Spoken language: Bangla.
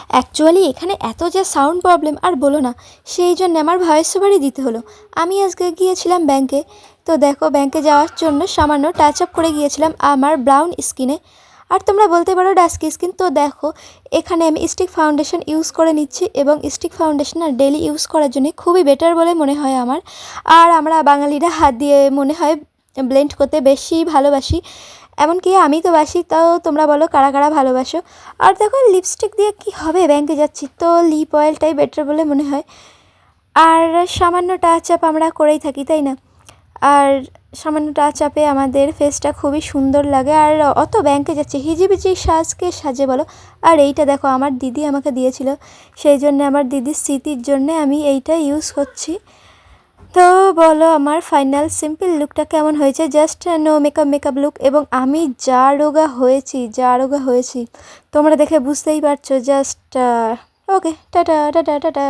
অ্যাকচুয়ালি এখানে এত যে সাউন্ড প্রবলেম আর বলো না, সেই জন্য আমার ভয়েস ওভারই দিতে হলো। আমি আজকে গিয়েছিলাম ব্যাংকে। তো দেখো, ব্যাংকে যাওয়ার জন্য সামান্য টাচ আপ করে গিয়েছিলাম আমার ব্রাউন স্কিনে। আর তোমরা বলতে পারো ডাস্কি স্কিন। তো দেখো, এখানে আমি স্টিক ফাউন্ডেশন ইউজ করে নিচ্ছি, এবং স্টিক ফাউন্ডেশন আর ডেলি ইউজ করার জন্য খুবই বেটার বলে মনে হয় আমার। আর আমরা বাঙালিরা হাত দিয়ে মনে হয় ব্লেন্ড করতে বেশি ভালোবাসি, এমনকি আমি তো বাসি। তাও তোমরা বলো কারা কারা ভালোবাসো। আর দেখো, লিপস্টিক দিয়ে কি হবে, ব্যাংকে যাচ্ছি তো লিপ অয়েলটাই বেটার বলে মনে হয়। আর সামান্য টাচ আপ আমরা করেই থাকি, তাই না? আর সামান্য টাচ আপে আমাদের ফেসটা খুবই সুন্দর লাগে। আর অত ব্যাংকে যাচ্ছে, হিজিবিজি সাজকে সাজে বলো। আর এইটা দেখো, আমার দিদি আমাকে দিয়েছিল, সেই জন্য আমার দিদির স্মৃতির জন্যে আমি এইটা ইউজ করছি। তো বলো, আমার ফাইনাল সিম্পল লুকটা কেমন হয়েছে? Just no makeup look. এবং আমি যা রোগা হয়েছি তোমরা দেখে বুঝতেই পারছো। Just okay, tata tata tata.